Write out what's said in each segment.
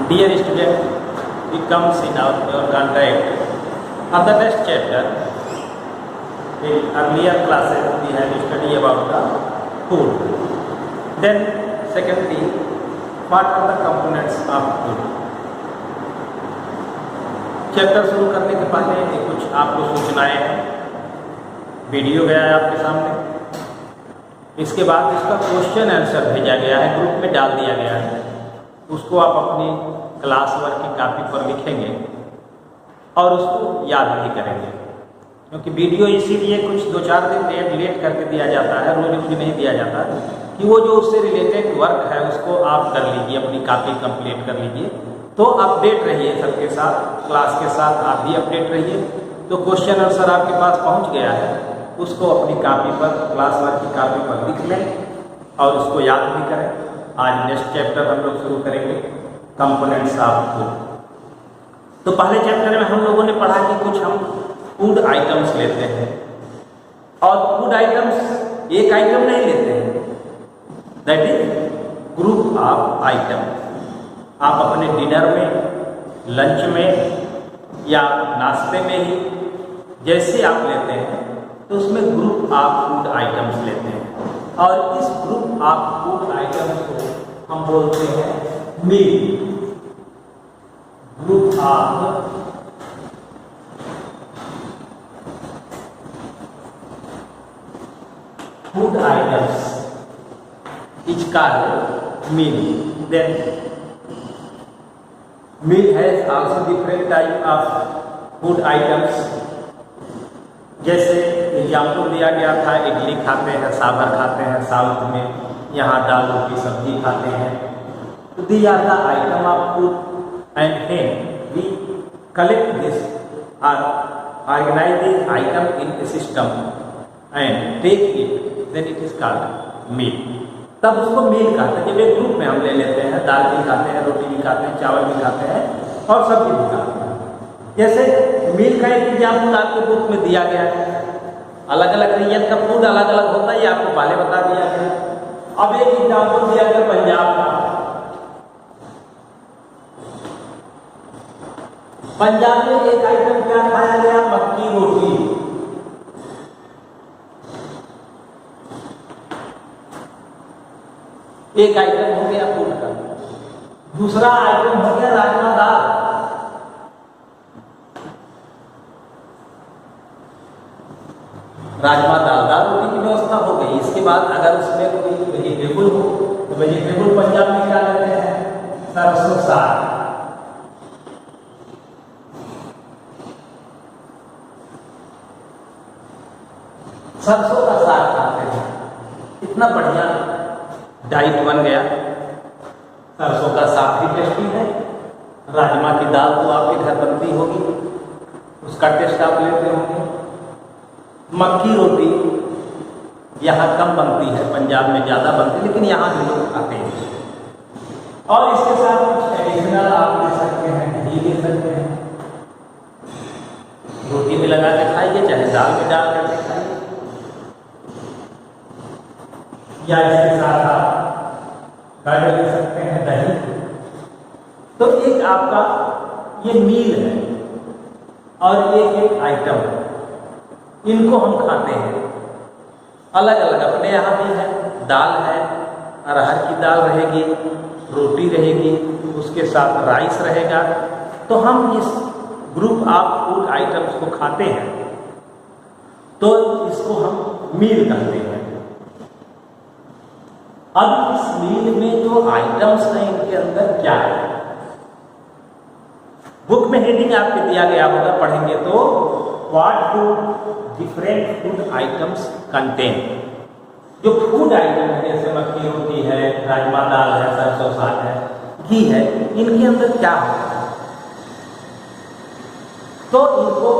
Dear student, we comes in your contact. On the next chapter, in earlier classes we have studied about the food. Then secondly, what are the components of food? Chapter शुरू करने के पहले कुछ आपको सूचनाएं हैं। Video गया है आपके सामने, इसके बाद इसका क्वेश्चन आंसर भेजा गया है, ग्रुप में डाल दिया गया है। उसको आप अपनी क्लास वर्क की कॉपी पर लिखेंगे और उसको याद भी करेंगे, क्योंकि वीडियो इसीलिए कुछ 2-4 दिन लेट करके दिया जाता है, रोज नहीं दिया जाता, कि वो जो उससे रिलेटेड वर्क है उसको आप कर लीजिए, अपनी कॉपी कंप्लीट कर लीजिए। तो अपडेट रहिए सबके साथ, क्लास के साथ आप भी अपडेट रहिए। तो क्वेश्चन आंसर आपके पास पहुंच गया है, उसको अपनी कॉपी पर, क्लास वर्क की कॉपी पर लिख लें और उसको याद भी करें। आज नेक्स्ट चैप्टर हम लोग शुरू करेंगे, कंपोनेंट्स ऑफ फूड। तो पहले चैप्टर में हम लोगों ने पढ़ा कि कुछ हम फूड आइटम्स लेते हैं, और फूड आइटम्स एक आइटम नहीं लेते हैं, that is group of item. आप अपने डिनर में, लंच में या नाश्ते में ही जैसे आप लेते हैं तो उसमें ग्रुप ऑफ फूड आइटम्स लेते हैं, और इस ग्रुप ऑफ फूड आइटम्स को हम बोलते हैं meal. Group of food items is called meal. Then meal has also different type of food items। जैसे एग्जाम्पल दिया गया था, इडली खाते हैं, सांभर खाते हैं साउथ में, यहाँ दाल रोटी सब्जी खाते हैं। तो these are the item of food, and when we collect this or organize this item in a system and take it, then it is called meal। तब उसको मील कहते हैं। जब एक ग्रुप में हम ले लेते हैं, दाल भी खाते हैं, रोटी भी खाते हैं, चावल भी खाते हैं और सब्जी भी खाते हैं। जैसे मील का एक एग्जाम्पल आपके बुक में दिया गया है। अलग अलग रीजन का फूड अलग अलग होता है, ये आपको पहले बता दिया गया। अब एक एग्जाम्पल दिया गया पंजाब का। पंजाब में एक आइटम क्या खाया गया? मक्की रोटी। एक आइटम हो गया फूड का। दूसरा आइटम हो गया राजमा दाल। राजमा दाल रोटी की व्यवस्था हो गई। इसके बाद अगर उसमें कोई वेजिटेबल हो तो वेजिटेबल पंजाब में क्या लेते हैं? सरसों साग। सरसों का साग खाते हैं, इतना बढ़िया डाइट बन गया। सरसों का साग भी टेस्टी है। राजमा की दाल तो आपके घर बनती होगी, उसका टेस्ट आप लेते होंगे। मक्की रोटी यहाँ कम बनती है, पंजाब में ज़्यादा बनती है, लेकिन यहाँ भी लोग खाते हैं। और इसके साथ कुछ एडिशनल आप ले सकते हैं, घी ले सकते हैं, रोटी में लगा के खाइए, चाहे दाल में डाल करके खाइए, या इसके साथ आप कर्ड ले सकते हैं, दही। तो एक आपका ये मील है और एक आइटम, इनको हम खाते हैं अलग अलग। अपने यहाँ भी है, दाल है, अरहर की दाल रहेगी, रोटी रहेगी, उसके साथ राइस रहेगा। तो हम इस ग्रुप ऑफ फूड आइटम्स को खाते हैं, तो इसको हम मील कहते हैं। अब इस मील में जो आइटम्स हैं, इनके अंदर क्या है? बुक में हेडिंग आपके दिया गया होगा, पढ़ेंगे तो what do different food items contain. जो फूड आइटम है, जैसे मक्की रोटी है, राजमा दाल है, सरसों साग है, घी है, इनके अंदर क्या होता है? तो इनको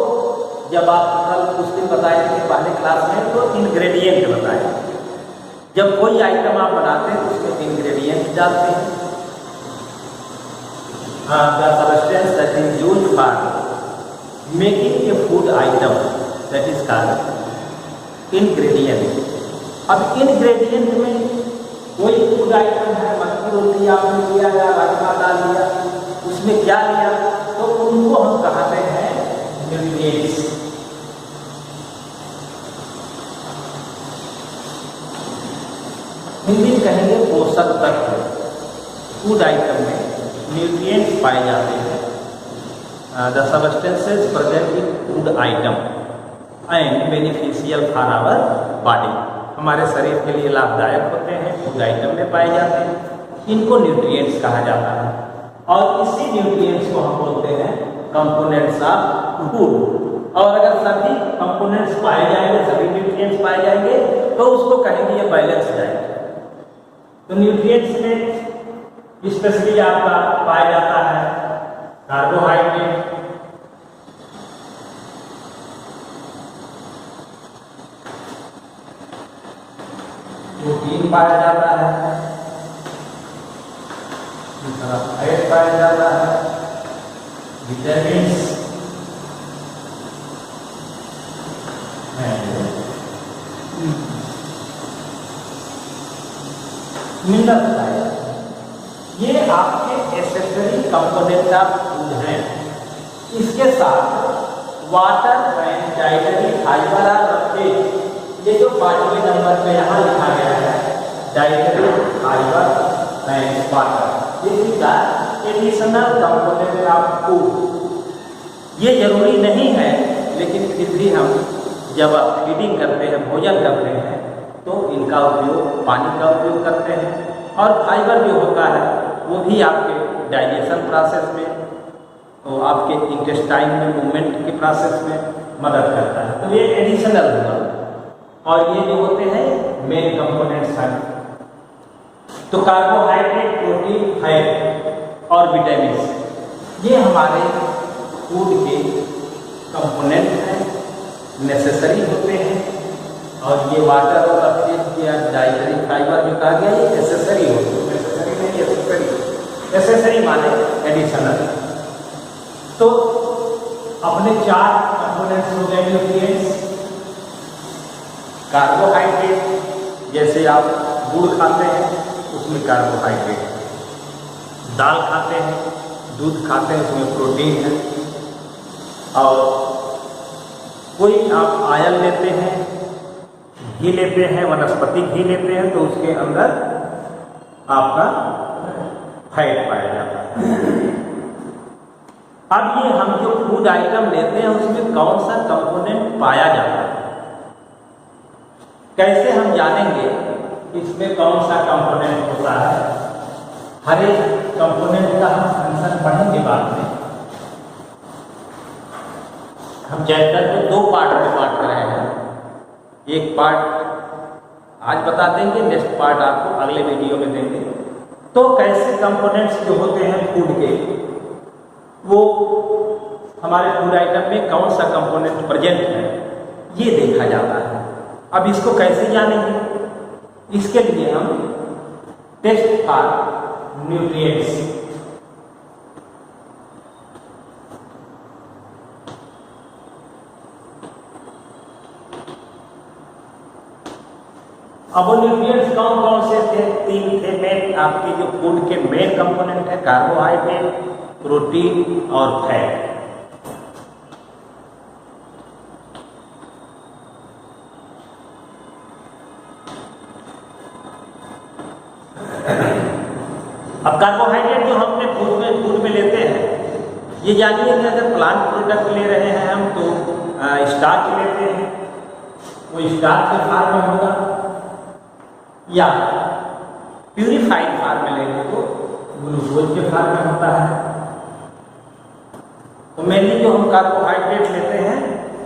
जब आप कल कुछ दिन बताए थे पहले क्लास में, तो इंग्रेडिएंट बताए। जब कोई आइटम आप बनाते हैं तो उसमें इंग्रेडिएंट डालते हैं। The substance that is used for making a food item, that is called ingredient। अब इंग्रेडिएंट में कोई फूड आइटम है, मक्की रोटी आपने लिया या राजमा दाल लिया, उसमें क्या लिया, तो उनको हम कहते हैं न्यूट्रिएंट्स। हिंदी में कहेंगे पोषक तत्व। फूड आइटम में न्यूट्रिएंट्स पाए जाते हैं। The substances present in food item and beneficial for our body, हमारे शरीर के लिए लाभदायक होते हैं, फूड आइटम में पाए जाते हैं, इनको न्यूट्रिएंट्स कहा जाता है। और इसी न्यूट्रिएंट्स को हम बोलते हैं कंपोनेंट्स ऑफ फूड। और अगर सभी कंपोनेंट्स पाए जाएंगे, सभी न्यूट्रिएंट्स पाए जाएंगे, तो उसको कहेंगे ये बैलेंस डाइट। तो न्यूट्रिएंट्स में स्पेशली आपका पाया जाता है कार्बोहाइड्रेट, प्रोटीन पाया जाता है, फैट पाया जाता है, विटामिन्स, मिनरल पाए जाते हैं। ये आपके एसेसरी कंपोनेंट ऑफ फूड हैं। इसके साथ वाटर एंड डाइटरी फाइबर आर रखे। ये जो 5वें नंबर पे यहाँ लिखा गया है dietary fibre and water, this is the additional component of food. ये जरूरी नहीं है, लेकिन फिर भी हम जब आप फीडिंग करते हैं, भोजन करते हैं, तो इनका उपयोग, पानी का उपयोग करते हैं। और फाइबर जो होता है वो भी आपके डाइजेशन प्रोसेस में, तो आपके इंटेस्टाइन में मूवमेंट के प्रोसेस में मदद करता है। तो ये एडिशनल हुआ। और ये जो होते हैं मेन कंपोनेंट्स हैं। तो कार्बोहाइड्रेट, प्रोटीन, फैट और विटामिन, ये हमारे फूड के कंपोनेंट हैं, नेसेसरी होते हैं। और ये वाटर और डाइटरी फाइबर जो कहा गया ये नेसेसरी होते हैं, नेसेसरी नहीं एसेसरी। एसेसरी माने एडिशनल। तो अपने 4 कंपोनेंट्स हो गए न्यूट्रिएंट्स। कार्बोहाइड्रेट, जैसे आप गुड़ खाते हैं उसमें कार्बोहाइड्रेट, दाल खाते हैं, दूध खाते हैं उसमें प्रोटीन है। और कोई आप आयल लेते हैं, घी लेते हैं, वनस्पति घी लेते हैं, तो उसके अंदर आपका फैट पाया जाता है। अब ये हम जो फूड आइटम लेते हैं उसमें कौन सा कंपोनेंट पाया जाता है, कैसे हम जानेंगे इसमें कौन सा कंपोनेंट होता है? हर एक कंपोनेंट का हम फंक्शन पढ़ेंगे बाद में। हम चैप्टर को 2 पार्ट में बांट रहे हैं। एक पार्ट आज बता देंगे, नेक्स्ट पार्ट आपको अगले वीडियो में देंगे। तो कैसे कंपोनेंट्स जो होते हैं फूड के, वो हमारे फूड आइटम में कौन सा कंपोनेंट प्रेजेंट है ये देखा जाता है। अब इसको कैसे जानेंगे? इसके लिए हम टेस्ट फॉर न्यूट्रिएंट्स, अब न्यूट्रिएंट्स कौन कौन से थे? 3 थे मेन। आपके जो फूड के मेन कंपोनेंट है कार्बोहाइड्रेट, प्रोटीन और फैट। अब कार्बोहाइड्रेट जो हमने फूड में लेते हैं, ये जानिए कि अगर प्लांट प्रोडक्ट ले रहे हैं हम तो स्टार्च लेते हैं, वो स्टार्च के फॉर्म में होगा, या प्यूरिफाइड फॉर्म में लेंगे तो ग्लूकोज के फॉर्म में होता है। तो मेनली जो हम कार्बोहाइड्रेट लेते हैं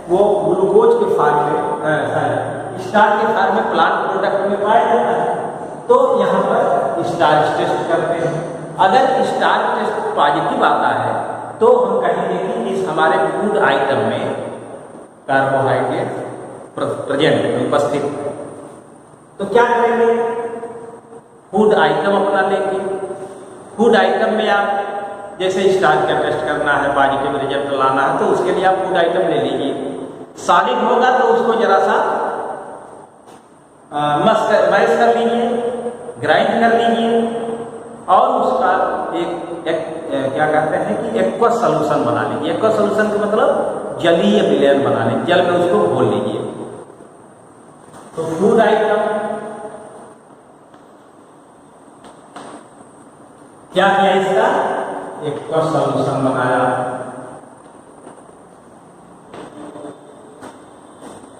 वो ग्लूकोज के फॉर्म में, स्टार्च के फॉर्म में प्लांट प्रोडक्ट में पाया जाता है। तो यहाँ पर स्टार्च टेस्ट करते हैं। अगर स्टार्च टेस्ट पॉजिटिव आता है तो हम कहेंगे कि इस हमारे फूड आइटम में कार्बोहाइड्रेट प्रेजेंट उपस्थित है। तो क्या करेंगे? फूड आइटम अपना लेंगे। फूड आइटम में आप जैसे स्टार्च का टेस्ट करना है, पॉजिटिव रिजल्ट लाना है, तो उसके लिए आप फूड आइटम ले लीजिए। सॉलिड होगा तो उसको जरा सा मैश कर लीजिए, ग्राइंड कर लीजिए और उसका एक क्या कहते हैं कि एक्वस सॉल्यूशन बना लीजिए। एक्वस सॉल्यूशन का मतलब जलीय विलयन बना लीजिए, जल में उसको घोल लीजिए। तो फूड आइटम क्या किया, इसका एक्वस सॉल्यूशन बनाया।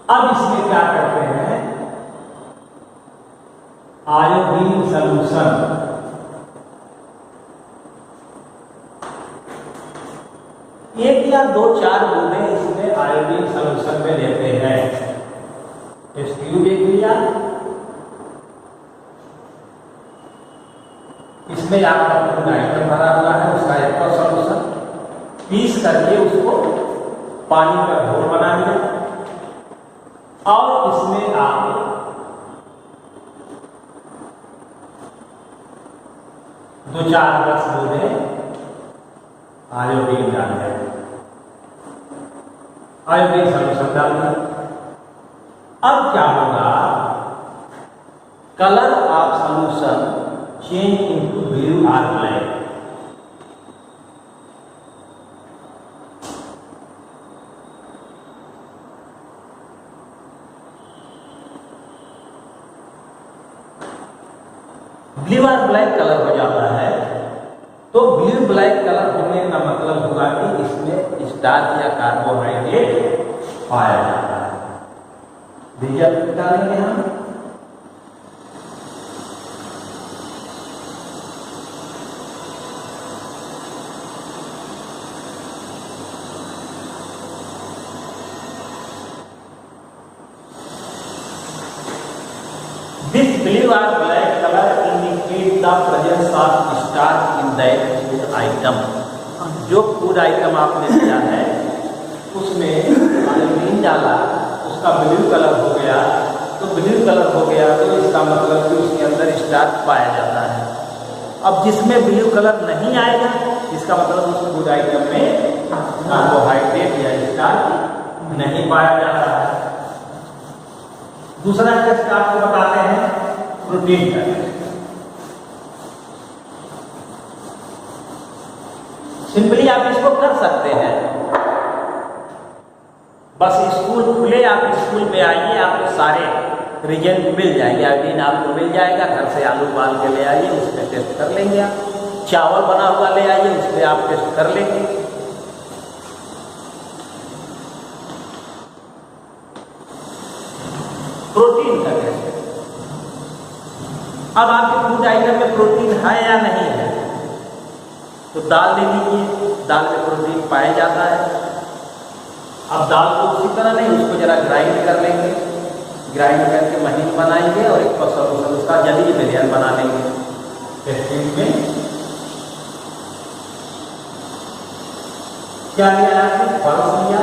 अब इसमें क्या करते हैं, आयोडीन सॉल्यूशन, एक या दो चार बूंदे इसमें आयोडीन सॉल्यूशन में लेते हैं। टेस्ट ट्यूब एक लिया, इसमें आपका फूड आइटम भरा हुआ है, उसका एक्वस सॉल्यूशन पीस करके उसको पानी का घोल बना लिया और इसमें आप दो चार रस बूंदे आयोडीन डाल दें, आयोडीन सॉल्यूशन डाल दें। अब क्या होगा, colour of solution change into blue और ब्लैक। ब्लू और ब्लैक कलर हो जाता है। तो ब्लू ब्लैक कलर होने का मतलब हुआ कि इसमें स्टार्च या कार्बोहाइड्रेट पाया जाता है। रिजल्ट निकालेंगे हम। This blue or black color indicates the presence of starch in that food item. जो फूड आइटम आपने लिया है उसमें आयोडीन डाला, उसका ब्लू कलर हो गया। तो ब्लू कलर हो गया तो इसका मतलब कि उसके अंदर स्टार्च पाया जाता है। अब जिसमें ब्लू कलर नहीं आएगा इसका मतलब उस फूड आइटम में कार्बोहाइड्रेट या स्टार्च नहीं पाया जाता है। दूसरा टेस्ट आपको बताते हैं प्रोटीन का। सिंपली आप इसको कर सकते हैं, बस स्कूल खुले, आप स्कूल में आइए, आपको सारे रिजल्ट मिल जाएंगे। आयोडीन आपको मिल जाएगा, घर से आलू उबाल के ले आइए, उसमें टेस्ट कर लेंगे। आप चावल बना हुआ ले आइए, उसमें आप टेस्ट कर लेंगे। प्रोटीन का टेस्ट, अब आपके फूड आइटम में प्रोटीन है या नहीं है, तो दाल ले लीजिए, दाल में प्रोटीन पाया जाता है। अब दाल को उसी तरह नहीं, उसको जरा ग्राइंड कर लेंगे, ग्राइंड करके महीन बनाएंगे और एक सॉल्यूशन उसका जलीय विलयन बना लेंगे। टेस्टिंग में क्या लिया आपने, पल्स लिया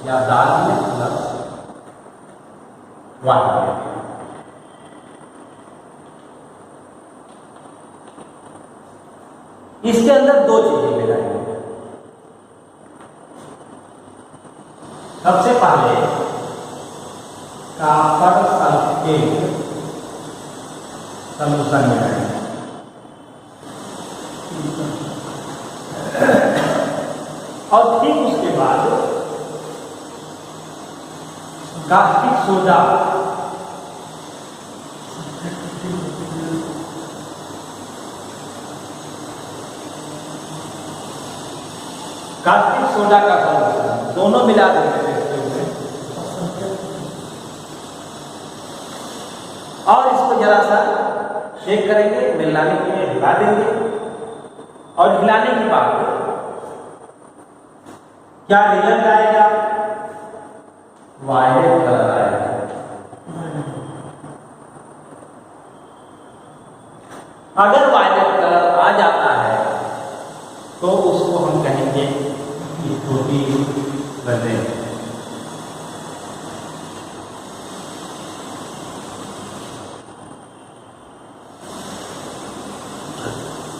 या दाल लिया प्लस वाटर। इसके अंदर दो चीजें मिलाएंगे। सबसे पहले कॉपर सल्फेट सॉल्यूशन मिलाएंगे और ठीक उसके बाद कास्टिक सोडा कास्टिक सोडा का सॉल्यूशन दोनों मिला देंगे और इसको जरा सा शेक करेंगे, मिलाने के लिए हिला देंगे और हिलाने के बाद क्या रिजल्ट आएगा, वायलेट कलर आएगा। अगर वायलेट कलर आ जाता है तो उसको हम कहेंगे कि प्रोटीन प्रेजेंट।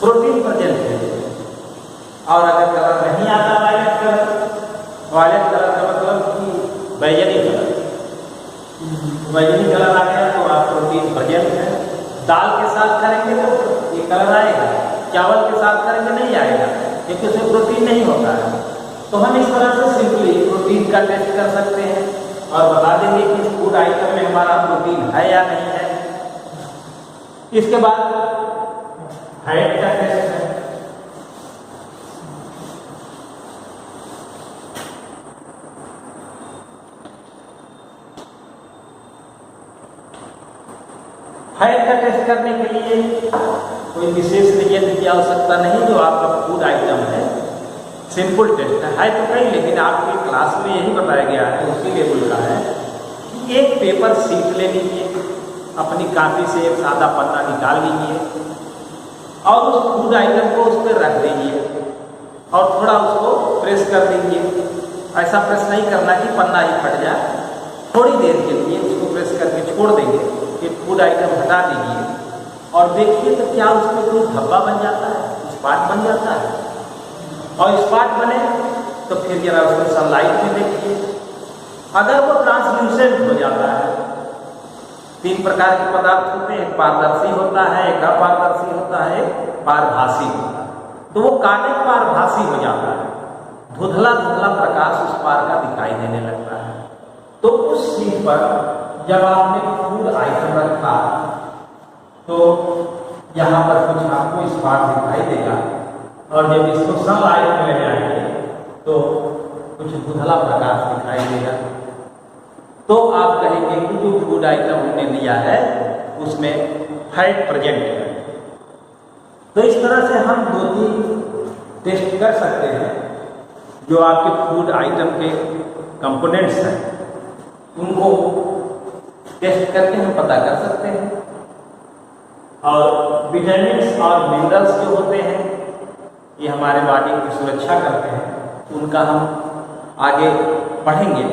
प्रोटीन प्रेजेंट है। और अगर कलर नहीं आता वायलेट कलर, वायलेट कलर का मतलब कि बैगनी कलर, बैगनी कलर आ गया तो आप प्रोटीन प्रेजेंट है। दाल के साथ करेंगे तो ये कलर आएगा, चावल के साथ करेंगे नहीं आएगा, क्योंकि उसमें प्रोटीन नहीं होता है। तो हम इस तरह से सिंपली प्रोटीन का टेस्ट कर सकते हैं और बता देंगे कि इस फूड आइटम में हमारा प्रोटीन है या नहीं है। इसके बाद फैट का टेस्ट है। फैट का टेस्ट करने के लिए कोई विशेष रिएजेंट की आवश्यकता नहीं, जो आपका फूड आइटम है सिंपल टेस्ट है तो कहीं, लेकिन आपकी क्लास में यही बताया गया है, उसी लेवल का है कि एक पेपर शीट ले लीजिए, अपनी कॉपी से एक सादा पन्ना निकाल लीजिए और उस फूड आइटम को उस पर रख दीजिए और थोड़ा उसको प्रेस कर दीजिए। ऐसा प्रेस नहीं करना कि पन्ना ही फट जाए, थोड़ी देर के लिए उसको प्रेस करके छोड़ देंगे कि फूड आइटम हटा दीजिए और देखिए तो क्या उसमें कोई धब्बा बन जाता है, स्पॉट बन जाता है। और स्पॉट बने तो फिर जरा उसको सनलाइट में देखिए, अगर वो ट्रांसल्यूसेंट हो जाता है। 3 प्रकार के पदार्थ होते हैं, एक पारदर्शी होता है, एक अपारदर्शी होता है, एक पारभासी होता है। तो वो काले पारभासी हो जाता है, धुंधला धुंधला प्रकाश उस पार का दिखाई देने लगता है। तो उस चीज पर जब आपने फूड आइटम रखा तो यहाँ पर कुछ आपको स्पॉट दिखाई देगा और जब इसको सनलाइट में ले जाएंगे तो कुछ धुंधला प्रकाश दिखाई देगा। तो आप कहेंगे कि जो फूड आइटम हमने लिया है उसमें फैट प्रेजेंट है। तो इस तरह से हम 2-3 टेस्ट कर सकते हैं, जो आपके फूड आइटम के कंपोनेंट्स हैं उनको टेस्ट करके हम पता कर सकते हैं। और विटामिन्स और मिनरल्स जो होते हैं ये हमारे बॉडी की सुरक्षा करते हैं, उनका हम आगे पढ़ेंगे।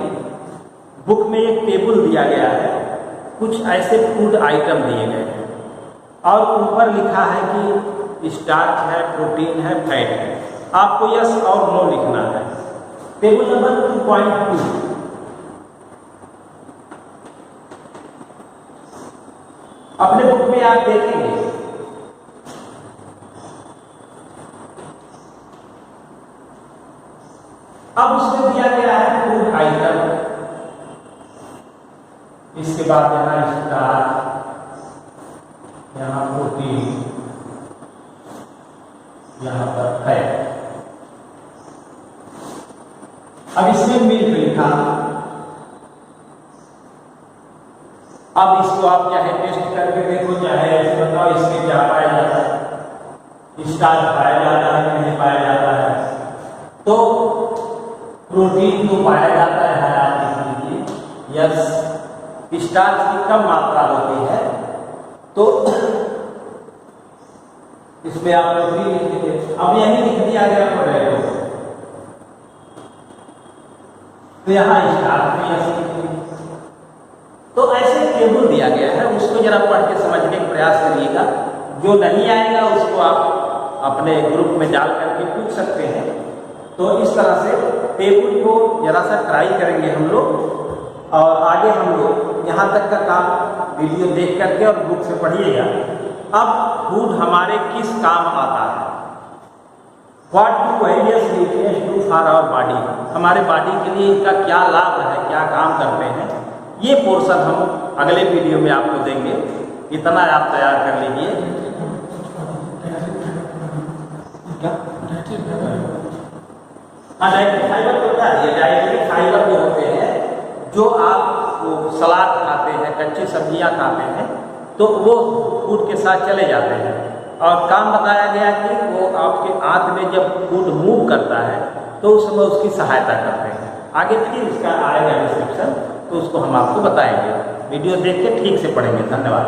बुक में एक टेबल दिया गया है, कुछ ऐसे फूड आइटम दिए गए हैं और ऊपर लिखा है कि स्टार्च है, प्रोटीन है, फैट है। आपको यस और नो लिखना है। टेबल नंबर 2.2 अपने बुक में आप देखेंगे। अब उसमें दिया गया है फूड आइटम, इसके बाद यहाँ स्टार्च, यहाँ प्रोटीन, यहाँ पर फैट। अब इसमें मिल्क लिखा। अब इसको आप चाहे टेस्ट करके देखो, चाहे ऐसे बताओ इसमें क्या पाया जाता है, स्टार्च पाया जाता है नहीं पाया जाता है। तो प्रोटीन तो पाया जाता है, आप लिख लीजिए यस। स्टार्च की कम मात्रा होती है तो इसमें आप प्रोटीन लिख लीजिए। अब यही लिख दिया गया पोटैटो, तो यहाँ स्टार्च में यस लिख लीजिए। तो ऐसे टेबल दिया गया है, उसको जरा पढ़ के समझने का प्रयास करिएगा। जो नहीं आएगा उसको आप अपने ग्रुप में डाल करके पूछ सकते हैं। तो इस तरह से टेबल को जरा सा ट्राई करेंगे हम लोग और आगे हम लोग यहाँ तक का काम वीडियो देख करके और बुक से पढ़िएगा। अब फूड हमारे किस काम आता है, what do various nutrients do for our body, हमारे बॉडी के लिए इनका क्या लाभ है, क्या काम करते हैं, ये पोर्शन हम अगले वीडियो में आपको देंगे। इतना आप तैयार कर लीजिए। हाँ, डाइटरी फाइबर तो क्या है, डाइटरी फाइबर जो होते हैं, जो आप सलाद खाते हैं, कच्ची सब्जियां खाते हैं, तो वो फूड के साथ चले जाते हैं। और काम बताया गया कि वो आपके आंत में जब फूड मूव करता है तो उस समय उसकी सहायता करते हैं। आगे फिर इसका आएगा डिस्क्रिप्शन, तो उसको हम आपको बताएंगे। वीडियो देख के ठीक से पढ़ेंगे। धन्यवाद।